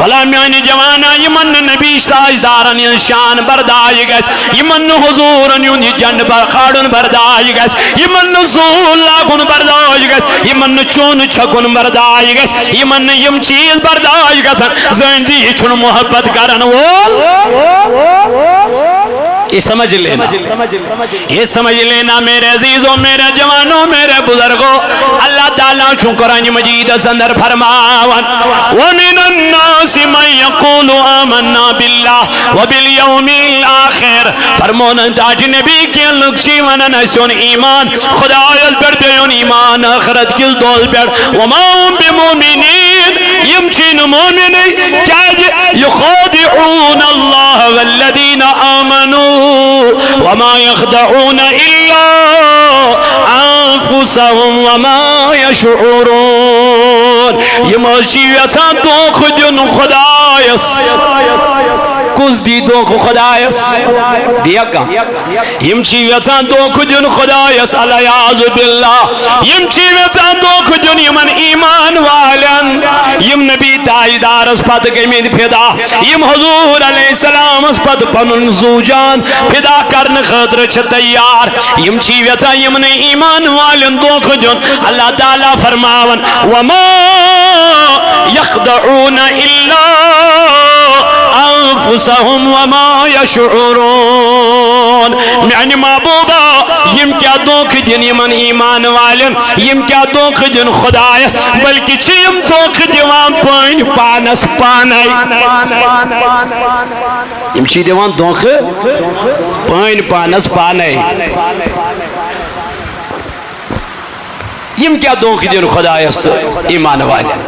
بھلا میانی جوانا یمن نبی تاجدارن شان برداش گس یمن حضورن یون جنڈ پر کھاڑن برداش گس یمن زول لاگن برداش گس یمن چون چھگن برداش گس یمن یم چیز برداش گسن زین جی چھن محبت کرن وول یہ سمجھ لینا، یہ سمجھ لینا میرے عزیزوں، میرے جوانوں، میرے بزرگوں، اللہ تعالیٰ چون قرآن مجید اندر فرماون وَمِنَ النَّاسِ مَنْ يَقُولُ آمَنَّا بِاللَّهِ وَبِالْيَوْمِ الْآخِرِ فرمون تاج نبی کے لوگ چیوانا نسون ایمان خدا آیت پر دیون ایمان آخرت کل دول پر وَمَا هُمْ بِمُؤْمِنِينَ يمچین مومنی کیاج يخادعون اللہ والذین آمنوا وما يخدعون إلا أنفسهم وما يشعرون يمشيوتا دوخ جن خدایس کس دی دوخ خدایس دیا کا يمشيوتا دوخ جن خدایس علیاذ باللہ يمشيوتا دوخ جن یمن ایمان والن یم نبی تاجدار اس پت گمید پھدا یم حضور علیہ السلام اس پت پنن زوجان پھدا کرن خاطر چھ تیار یم چی ویسا یمن ایمان والن دوخ جن اللہ تعالیٰ فرماون وما يخدعون الا انفسهم وما يشعرون یعنی محبوبہ یم کیا دوخ جن یمن ایمان والن یم کیا دوخ جن خدایس بلکہ چیم دوخ دیوان پوین پانس پانائی یم چی دیوان دوخ پوین پانس پانائی یم کیا دوخ دین خدایست ایمان والن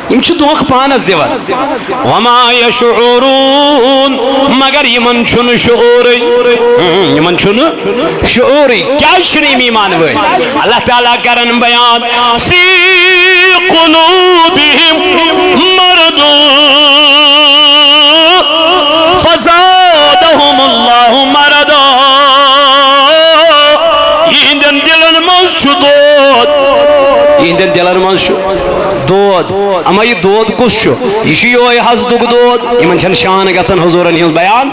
یم چھ دوخ پانس دیوان وما یشعرون مگر یمن چھن شعوری یمن چھن شعوری کیا شریم ایمان والن اللہ تعالیٰ کرن بیان فی قلوبہم مرض فزادہم اللہ مرضا یہندن دلن منز چھو دود یہندن دلن منز چھو دود اما یہ دود کس چھو یہ شیوئی حسدک دود یمن چھن شان گسن حضورن ہیل بیان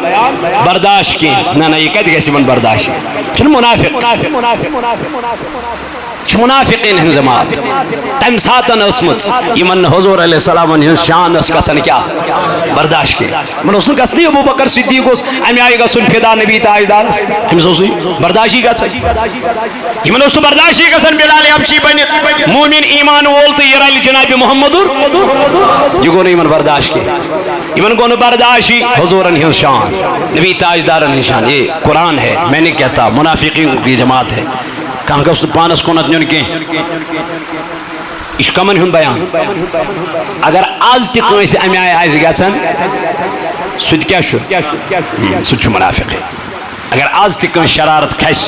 برداشت کی نا یہ کہتے کیسی من برداشت چھن منافق منافقین ہن جماعت تم ساتن اسمت یمن حضور علیہ السلام ہن شان اس کسن کیا برداشت کی من اسن کسنی ابو بکر صدیق اس امی آئی گا سن فدا نبی تاجدار ہم سوسی برداشتی گسن یمن اس برداشتی گسن بلال حبشی بنت مومن ایمان وولت یرالی جناب محمد یہ گو نہیں من برداشت کی یمن گو برداشتی حضورن ہن شان نبی تاجدار ہن شان یہ قرآن ہے میں نے کہتا منافقین کی جماعت ہے کہاں کہ اس پانس کونت نیون کے اشکمن ہن بیان اگر آز تی کوئی سے امی آئے آئیز گیسن سود کیا شو سود چھو منافق ہے اگر آز تی کوئی شرارت کھیس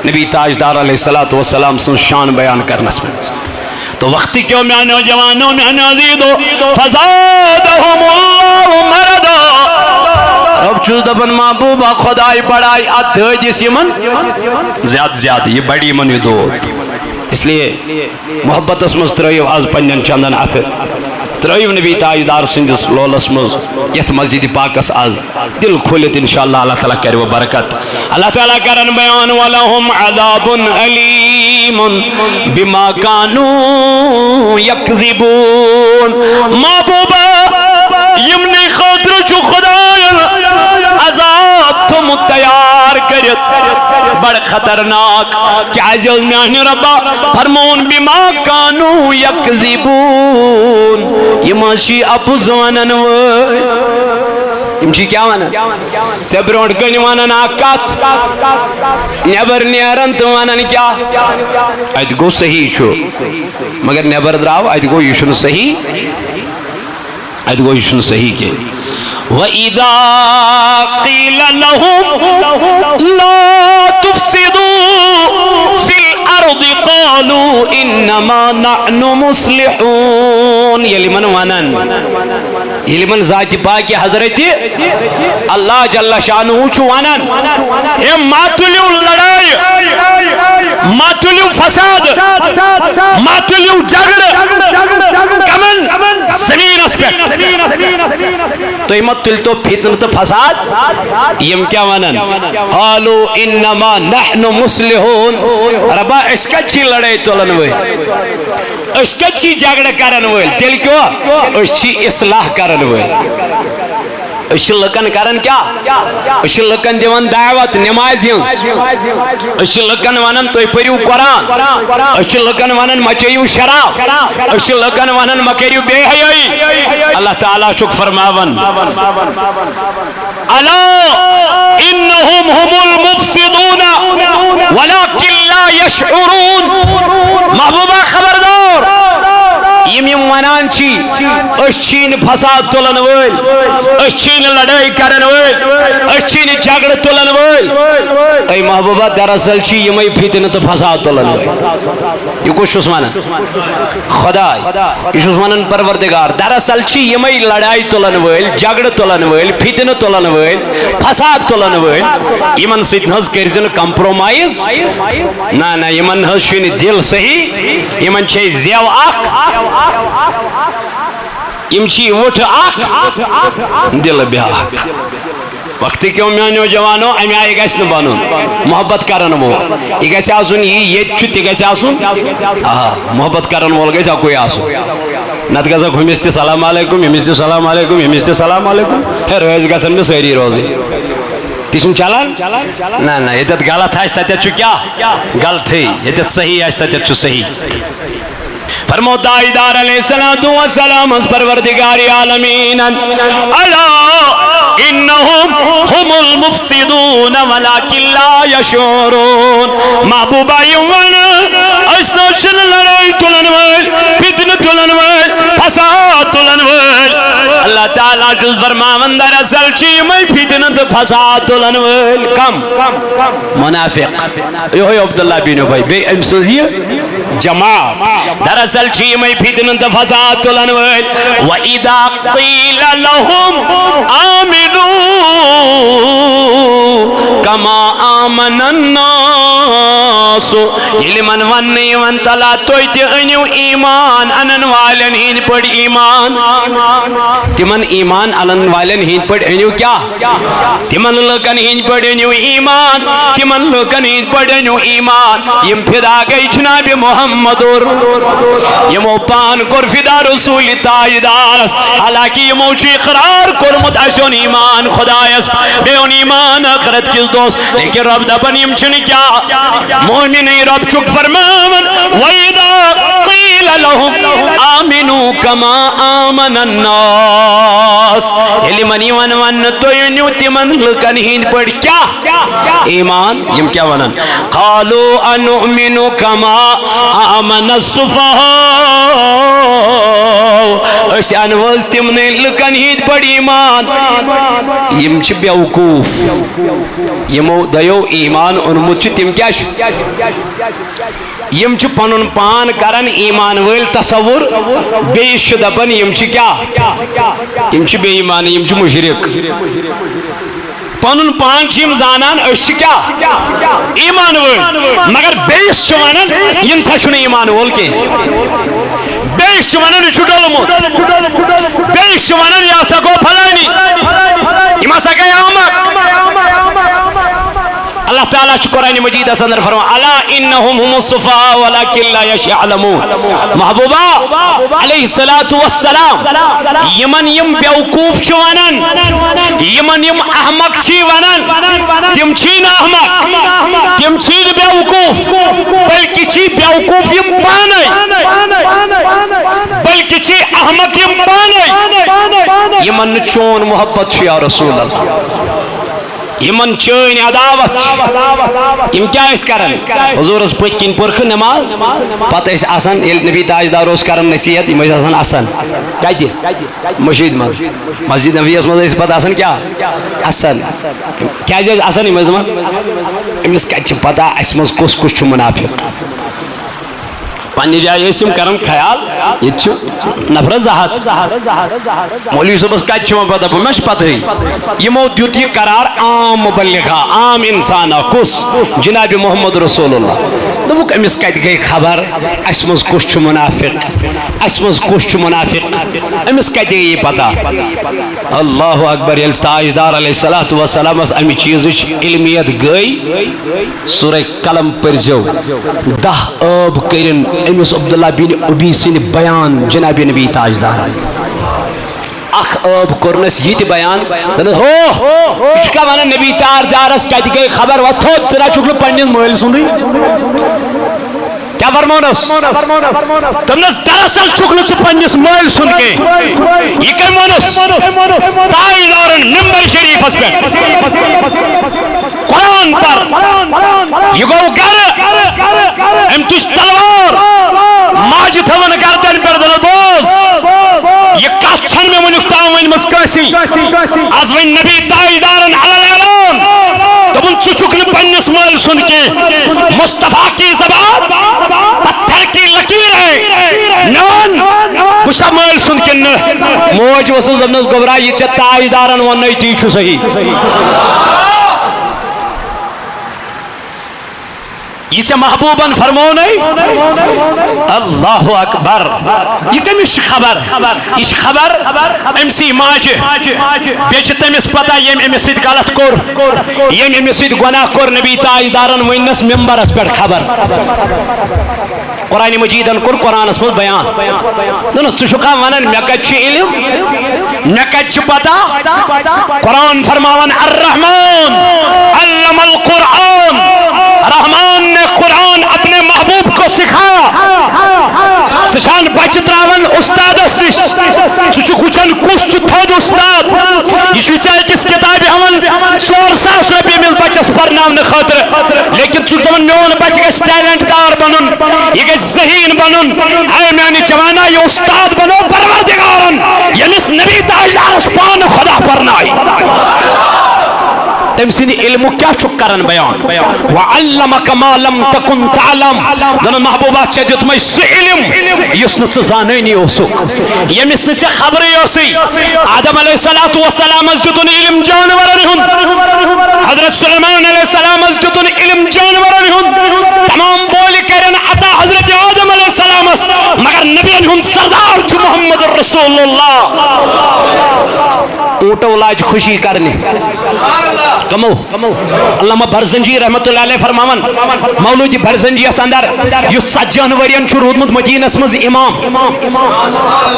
نبی تاجدار علیہ السلام سن شان بیان کرنس میں تو وقتی کیوں میں نوجوانوں میں عزیزو فزادہم اللہ مرضا اب چوز دبن محبوبہ خدای بڑائی ادھائی جس یمن زیادہ یہ بڑی من یہ دو اس لیے محبت اسمز ترائیو آز پنجن چندن آتے ترائیو نبی تاجدار سندس لول اسمز یت مسجد پاکس آز دل کھولت انشاءاللہ اللہ تعالیٰ کرے وہ برکت اللہ تعالیٰ کرن بیان وَلَهُمْ عَذَابٌ عَلِيمٌ بِمَا كَانُوا يَكْذِبُونَ محبوبہ یمنی خاطر چو خدایل عذاب تم تیار کرت بڑ خطرناک کیا جل میانی ربا فرمون بما کانو یکذبون یہ ماشی اپو زوانن وی یمشی کیا وانا چبرونٹ کنی وانا ناکات نیبر نیرن تو وانا کیا ایت گو صحیح چھو مگر نیبر دراو ایت گو یشن صحیح ایت گو یشن صحیح کے وَإِذَا قِيلَ لَهُمْ لَا تُفْسِدُوا فِي الْأَرْضِ قَالُوا إِنَّمَا نَحْنُ مُصْلِحُونَ یہ لمن وانن علمن ذات پاک حضرت اللہ جل شانہ چھو ونان اے ماتلیو لڑائی ماتلیو فساد ماتلیو جگڑ کمن زمین اس پہ تو مت تل تو فتن تو فساد یم کیا ونان قالوا انما نحن مصلحون ربا اس کا چھی لڑائی تولن ہوئے اس کا چھی جگڑ کرن ہوئے تل کیوں اس چھی اصلاح کرن ہوئے اس لکن کرن کیا اس لکن دیوان دعوت نماز ہنس اس لکن ونن تو پریو قرآن اس لکن ونن مچیو شراب اس لکن ونن مکریو بے حیائی اللہ تعالیٰ شک فرماون الا انہم هم المفسدون ولكن لا يشعرون محبوبہ خبردار یم ونان چی اس چین فساد تولن ویل اس چین لڑائی کرن well us chain جگڑ تولن well a محبوبہ دراصل چی یمی فتن تو فساد تولن ویل یہ کچھ شس مانا خدا یہ شس مانا پروردگار دراصل چی یمی لڑائی تولن ویل جگڑ تولن ویل فتن تولن ویل فساد تولن ویل یمن سیتن حض کرزن کمپرومائز نا یمن حض شوین دل صحیح یمن چھے زیو آخ امچی وٹھ آخ دل بیاک وقتی کیوں میانیو جوانو امی آئی گیس نبانون محبت کرن وہ یہ گیس آسون یہ چھتی گیس آسون محبت کرن وہ گیس کوئی آسون نت گیسا ہمیستی سلام علیکم ہمیستی سلام علیکم ہمیستی سلام علیکم ہے رویز گیسن میں سہری روزی تیسن چلان نا یہ تت غلط ہے تت چھو کیا غلط ہے یہ تت صحیح ہے تت چھو صحیح فرمو دائیدار علیہ السلام اس پروردگار عالمین الا انہم هم المفسدون ولكن لا يشعرون محبوبہ یوان استوشن لڑائی تلن ویل فتن تلن ویل فساد تلن ویل اللہ تعالیٰ جل فرماون در اصل چی میں فتن تو فساد تلن ویل کم منافق یہ عبداللہ بن ابی بے امسوزی جماعت در اصل چی میں فتن تو فساد تلن ویل وَإِذَا قِيلَ لَهُمْ آمِنُوا كَمَا آمَنَ النَّاسُ علماً ونی ونطلا تویتی انیو ایمان انن والن ہین پڑ ایمان تمن ایمان انن والن ہین پڑ انیو کیا تمن لکن ہین پڑ انیو ایمان تمن لکن ہین پڑ انیو ایمان یم فدا گئی جناب محمدور یمو پان کر فدا رسول تاجدارس حالانکہ یمو چی اقرار کرمت اشون ایمان خدایس بیون ایمان اخرت کس دوست لیکن رب دبن یم چنی کیا مومن رب چک فرماون وَإِذَا قِيلَ لَهُمْ آمِنُوا كَمَا آمَنَ النَّاسِ علمانی ون تو ینیو تمن لکن ہین پڑھ کیا ایمان یم کیا ونن قَالُوا أَنُؤْمِنُ كَمَا آمَنَ السُّفَهَاءُ اس انوز تمن لکن ہین پڑھ ایمان یم چھ بیوقوف یمو دیو ایمان انمت چھ تم کیا یم چھ پنن پان کرن ایمان ویل تصور بیش دپن یم چھ کیا یم چھ بے ایمان یم چھ مشرک پنن پان چھ زانان اس چھ کیا ایمان ویل مگر بیش چھ ونن یم سا چھن ایمان وول کی بیش چھ ونن چھ ڈولمت بیش چھ ونن یا سکو پھلانی یما سکے آمک اللہ تعالیٰ چھ قرآن مجید اندر فرما الا انہم هم الصفاء ولكن لا يعلمون محبوبہ علیہ السلام یمن یم بیوقوف چھ ونن یمن یم احمق چھ ونن تم چھین احمق تم چھین بیوقوف بلکہ چھ بیوقوف یم پانے بلکہ چھ احمق یم پانے یمن چون محبت چھ یا رسول اللہ یمن چین عداوت یم کیا اس کرن حضور اس پتکن پرخ نماز پتہ اس آسان نبی تاجدار اس کرن نصیحت یم آسان آسان کتی مسجد نبی اس مز پتہ آسان کیا آسان کیا جائز آسان یم امس کت پتہ اس مز کس کس منافق پنہ جائے کرن خیال یہ نفر زہت مولوی صبح کت پتہ مے پتہ یمو دیت یہ قرار عام مبلغہ عام انسانہ کس جناب محمد رسول اللہ دبک امس کت گئی خبر اس مز کس منافق اس مز کس منافق امس کت گئی یہ پتہ اللہ اکبر یل تاجدار علیہ الصلوۃ والسلام امی چیز علمیت گئی سورہ قلم پرزو 10 آب کرن امس عبداللہ بن ابی سن بیان جناب نبی تاجدار اخ آب کرنس یہ بیان ہو یہ کیا ونان نبی تاجدارس کت گئی خبر و تھوت ثرا چکل پنس مل سندی کیا فرمونس تمنس دراصل چکل پنس مل سن کے یہ کم ونس تاجدارن ممبر شریفس پہ قرآن پر یہ گو گر ام تش تلوار ماجہ تھون گردن پر دل بوز یہ کت چھن میں ونیک تام ون مس کسی از ون نبی تاجدارن علی اعلان دپن ژٕ چھُکھ نہٕ پننس مٲلۍ سُنٛد کینٛہہ مصطفیٰ کی زبان پتھر کی لکیر ہے نان بہٕ چھُسا مٲلۍ سُنٛد کِنہٕ نہٕ موج ؤژھٕس دوٚپنس گوٚبرا یہِ ژےٚ تاجدارن ووٚنُے تی چھُ صحیح یہ ژےٚ محبوبن فرمونے اللہ اکبر یہ کمس خبر یہ خبر امسی ماجہ بیچ تمس پتہ یم امس سۭتۍ غلط کور یم امس سۭتۍ گناہ کور نبی تاجدارن وننس ممبرس پہ خبر قرآن مجیدن کور قرآنس مز بیان دونس ژٕ چھُکھا ونان مے کتہِ چھُ علم مے کتہِ چھُ پتہ قرآن فرماون الرحمن علم القرآن رحمان نے قرآن اپنے محبوب کو سکھایا سچان بچ تراون استادس نش ژٕ وچھان کس تھود استاد یہ ژےٚ أکِس کتابہِ ہاوان 100,000 رۄپیہِ مِل بچس پرناونہٕ خٲطرٕ لیکن ژٕ دپان میون بچہ گژھِ ٹیلنٹ دار بنُن یہ گژھِ ذہین بنُن اے میانہِ جوانا یہ استاد بنو پروردگارن ییٚمِس نبی تاجدارس پانہٕ خدا پرنایہِ تم سند علم کیا چھُکھ کران بیان وعلمک ما لم تکن تعلم دونوں محبوبات ژےٚ دیُتمے سُہ علم یُس نہٕ ژٕ زانٲنی اوسُکھ ییٚمِس نہٕ ژےٚ خبرٕے ٲسٕے آدم علیہ الصلوۃ والسلامس دیُتُن علم جانورن ہُنٛد حضرت سلیمان علیہ السلامس دیُتُن علم جانورن ہُنٛد تمام بولہِ کرن عطا حضرت آدم علیہ السلامس مگر نبیَن ہُنٛد سردار چھُ محمد رسول اللہ اونٹو لاج خوشی کرنہِ کمو علامہ برزنجی رحمت اللہ علیہ فرماون مولود برزنجی اس اندر یُس 40 ورین چھُ روٗدمُت مدینس مز امام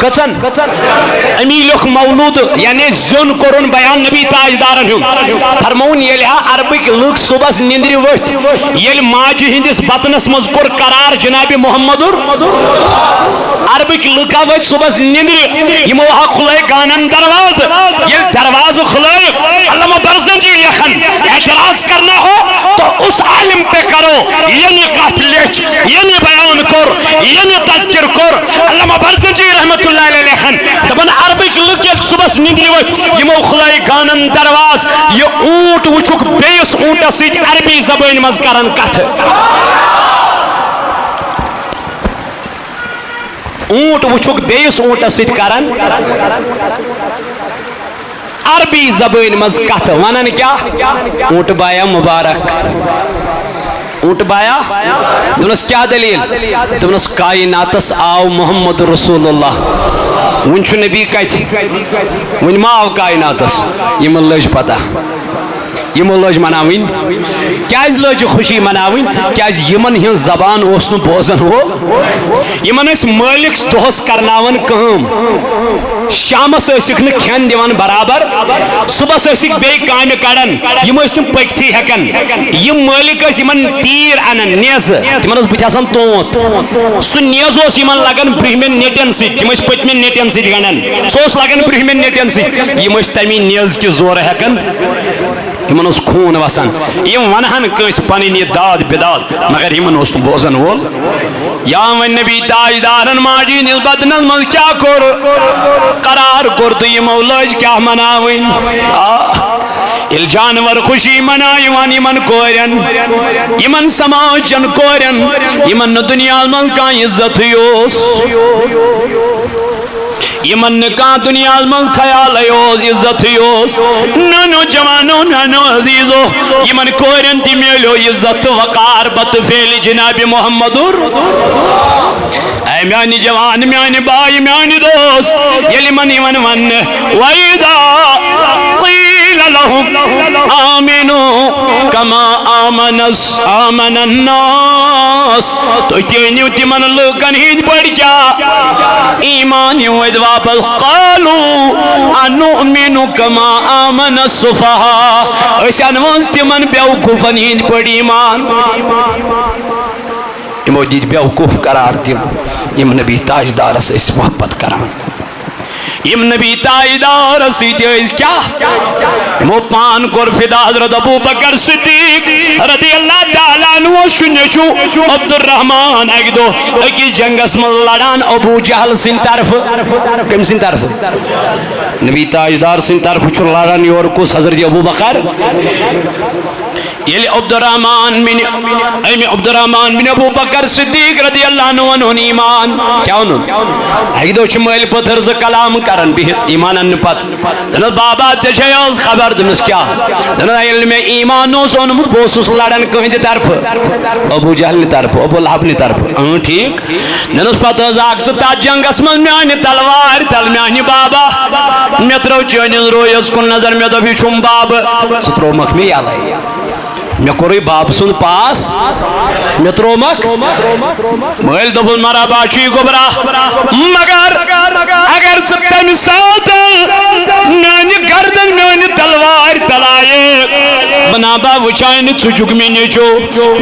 کچن امی لیوٚکھ مولود یعنی زیُن کوٚرُن بیان نبی تاجدارن ہُنٛد فرمون ییٚلہِ ہا عربٕکۍ لُکھ صبحس نندرِ ؤتھۍ ییٚلہِ ماجہِ ہٕنٛدِس بطنس مز کوٚر قرار جناب محمدُر عربٕکۍ لُکھ ہا ؤتھۍ صبحس نندرِ یمو ہا کھُلٲے گانن دروازٕ ییٚلہِ دروازٕ کھُلٲیِکھ علامہ برزنجی لکھن اعتراض کرنا ہو تو اس عالم پہ کرو یعنی کت لچ یعنی بیان کر یعنی تذکر کر علامہ برزنجی رحمت اللہ علیہ لکھن دپن عربک لُکھ ییٚلہِ صبحس نندرِ ؤتھۍ یمو کھُلٲے گانن درواز یہ اونٹ وٕچھُکھ بیٚیِس اونٹس سۭتۍ عربی زبٲنۍ منٛز کران کتھٕ اونٹ وٕچھُکھ بیٚیِس اونٹس سۭتۍ کران عربی زبان مز کت ونان کیا اونٹ بایا مبارک اونٹ بایا دونس کیا دلیل دونس کائناتس آو محمد رسول اللہ ون چھُ نبی کت ون ما آو کائناتس یمن لج پتہ یمو لج مناوین کیاز لج خوشی مناوین کیاز یمن ہن زبان اوس نہٕ بوزان ہو یمن ٲسۍ مٲلِک دۄہس کرناوان کٲم شامس ٲسِکھ نہٕ کھٮ۪ن دِوان برابر صبحس ٲسِکھ بیٚیہِ کامہِ کڑان یِم ٲسۍ نہٕ پٔکتھٕے ہٮ۪کان یِم مٲلِک ٲسۍ یِمن تیٖر انان نیزٕ تِمن ٲس بٕتھِ آسان توٗت سُہ نیز اوس یِمن لگان برٛونٛہمٮ۪ن نیٹٮ۪ن سۭتۍ تِم ٲسۍ پٔتمٮ۪ن نیٹٮ۪ن سۭتۍ گنٛڈان سُہ اوس لگان برٛونٛہمٮ۪ن نیٹٮ۪ن سۭتۍ یِم ٲسۍ تمی نیز کہِ زورٕ ہٮ۪کان یمن اوس خوٗن وسان یم ونہن کٲنٛسہِ پنٕنۍ یہِ داد بداد مگر یمن اوس نہٕ بوزن وول یا وۄنۍ نبی تاجدارن ماجہِ ہٕنٛدِس بدنس منٛز کیٛاہ کوٚر قرار کوٚر تہٕ یمو لٲج کیٛاہ مناوٕنۍ il janwar khushi manayan iman koren iman samajan koren iman dunya man ka izzat yos iman ka dunya man khayal yos izzat yos nano jawano nano azizo iman koren timelo izzat waqar bat fel janabi muhammadur ay miani jawan miani bay miani dost yeli man iman man waida لهم آمنوا كما آمن الناس تو کہنیو تمن لوکن ہند پڑھ کیا ایمان ہوئے واپس قالوا انؤمن كما آمن السفهاء اسان وانس تمن بیوقوفن ہند پڑھ ایمان یمو دید بیوقوف قرار دیم یم نبی تاجدار سے اس محبت کران یم نبی تاجدار سیدھے اس کیا مو پان کر فدا حضرت ابو بکر صدیق رضی اللہ تعالیٰ عنہ شنچو عبد الرحمن ایک دو ایکی جنگ اسم لڑان ابو جہل سن طرف کم سن طرف نبی تاجدار سن طرف چھو لڑان یور کس حضرت ابو بکر یلی عبد الرحمن بن ابو بکر صدیق رضی اللہ عنہ ایمان کیا انہوں ایک دو چمیل پتھر سے کلام کرن بہت ایمان ان پت دنو بابا چچے اس خبر دنس کیا دنو علم ایمانو سونمت بوسوس لڑن کہیں دی طرف ابو جہل نے طرف ابو لہب نے طرف ٹھیک دنس پتہ زاک ستا جنگ اسمن میانی تلوار تل میانی بابا میترو چینز رویس کن نظر میں دو بیچم باب سترو مکمی آلائی میں کوئی باب سن پاس میں ترومک مہل دبل مرا باچی گبرا مگر اگر ستن ساتھ نانی گردن نانی تلوار تلائے بنا با وچائن چچک میں نیچو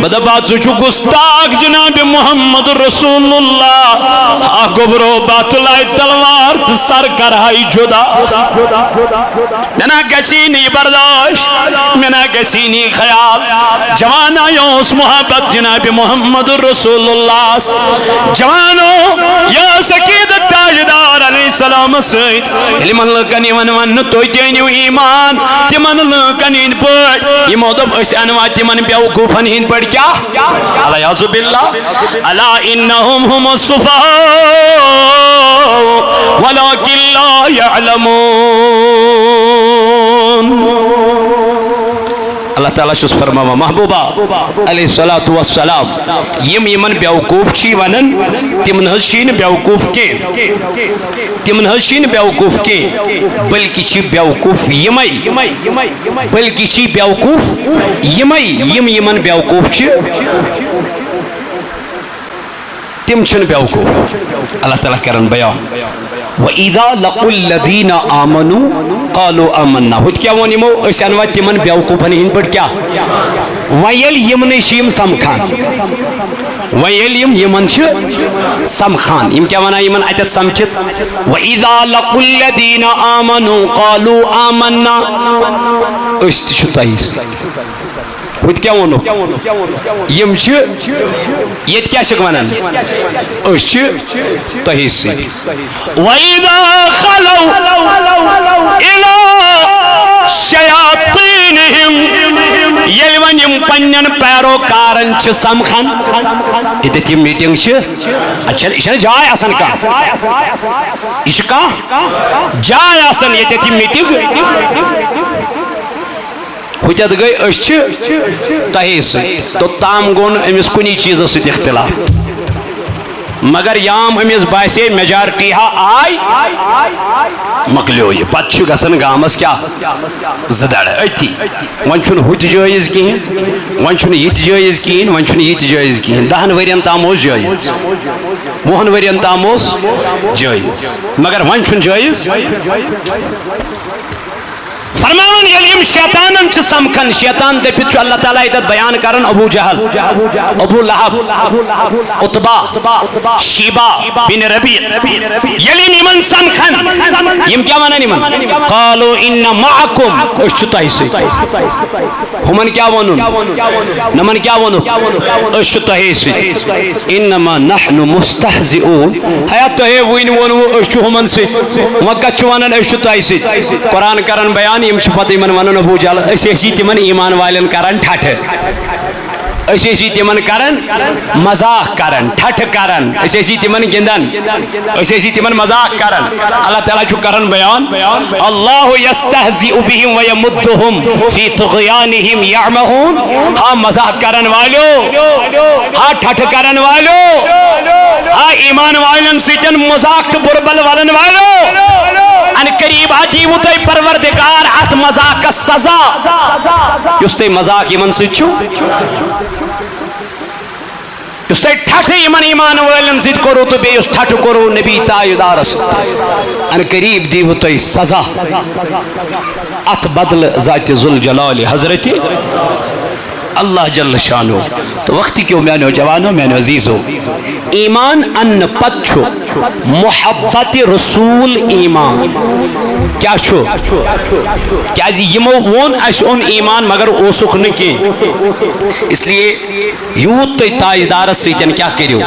بدا با چچک گستاق جناب محمد رسول اللہ گبرو باتلائی تلوار سر کرہائی جدا منا کسی نہیں برداشت منا کسی نہیں خیال جوانا یوس محبت جناب محمد رسول اللہ جوانو یا سکید تاجدار علیہ السلام سید علی من لکنی ون توی تینیو ایمان تی من لکنی ان پڑ یہ مودب اس انوات تی من بیوکوفن ہین پڑ کیا علی عزب اللہ علا انہم ہم الصفاء ولیکن لا یعلمون اللہ تعالیٰ شس فرماوا محبوبہ علیہ السلام یم یمن بیوقوف چی ونن تمن حسین بیوقوف کے تمن حسین بیوقوف کے بلکہ چی بیوقوف یمائی بلکہ چی بیوقوف یمائی یمن بیوقوف چی تم چھن بیوقوف اللہ تعالیٰ کرن بیان وَإِذَا لَقُوا الَّذِينَ آمَنُوا قَالُوا آمَنَّا ہوت کیا وانی مو اس انوات تمن بیوقوفن ہن پڑ کیا ویل یمن شیم سمکھان ویل یمن چھ سمکھان یم کیا ونا یمن اتت سمکھت وَإِذَا لَقُوا الَّذِينَ آمَنُوا قَالُوا آمَنَّا اس تشتائیس ہوت کیا وانو یم چھ یہ کیا شک ونن اس چھ تہی سید وَإِذَا خَلَوْا إِلَىٰ شَيَاطِينِهِمْ یلون یم پنن پیروکارن چھ سمکھن اتت یم میٹنگ چھ اچھا یہ جائے آسن کا یہ کا جائے آسن یہ میٹنگ ہوتیت گئی اس چھ تہی سید تو تام گون امس کنی چیز ست اختلاف مگر یام امس باسے میجارٹی ہا آئی مکلیو یہ پت چھ گسن گامس کیا زدڑ اتی ون چھن ہوت جائز کین ون چھن یت جائز کین ون چھن یت جائز کین 10 ورین تام اوس جائز 9 ورین تام اوس جائز مگر ون چھن جائز فرمان یلیم شیطانن چھ سمکھن شیطان دے پچھو اللہ تعالیٰ ایدت بیان کرن ابو جہل ابو لہب عطبہ شیبہ بن ربیع یلیم ایمن سمکھن یم کیا مانا نیمن قالو ان معکم اشتا ہی سیت ہمن کیا ونن نمن کیا ونن اشتا ہی سیت انما نحن مستحزئون حیات تو ہے وین ونو اشتو ہمن سیت وقت چوانن اشتا ہی سیت قرآن کرن بیان یم چھ پتہ من ون ابو جہل اسی تمن ایمان والن کران ٹھٹھ اسی تمن کران مذاق کران ٹھٹھ کران اسی تمن گندان اسی تمن مذاق کران اللہ تعالیٰ چھو کران بیان اللہ یستہزئ بہم ویمدہم فی طغیانہم یعمہون ہاں مذاق کران والو ہاں ٹھٹھ کران والو ہاں ایمان والن سیتن مذاق تو بربل والن والو ان قریب دیو تہ پروردگار ات مذاق سزا یس تہ مذاق یمن سچو یس تہ ٹھٹھ یمن ایمان والن سیت کرو تو بیس ٹھٹھ کرو نبی تاجدار ان قریب دیو تہ سزا ات بدل ذات ذوالجلال حضرت اللہ جل شانو تو وقتی کیوں میانو جوانو میانو عزیزو ایمان ان پتچو محبت رسول ایمان کیا چھو کیا جی یمو وون اس ان ایمان مگر اوسک نکی اس لیے یوت تو تاجدار سیتن کیا کریو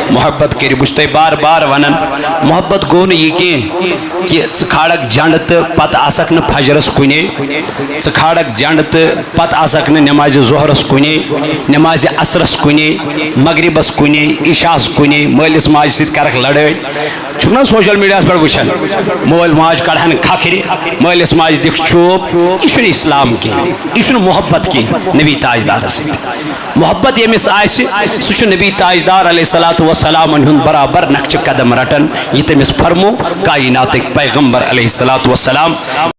محبت کریو بجھتے بار بار ونن محبت گون یہ کہ کھاڑک جانت پت آسک ن فجرس کنے کھاڑک جانت پت آسک ن نماز ظہرس کنے نماز عصرس کنے مغربس کنے عشاءس کنے مالس ماج سیت کرک لڑائی چھنا سوشل میڈیا پر وچھن مول ماج کڑھن کھکھری مالس ماج دکھ چوب یہ اسلام کی یہ محبت کی نبی تاجدار سے محبت یمس آئے سہ نبی تاجدار علیہ السلام ہند برابر نقش قدم رٹن یہ تمس فرمو کائنات پیغمبر علیہ السلام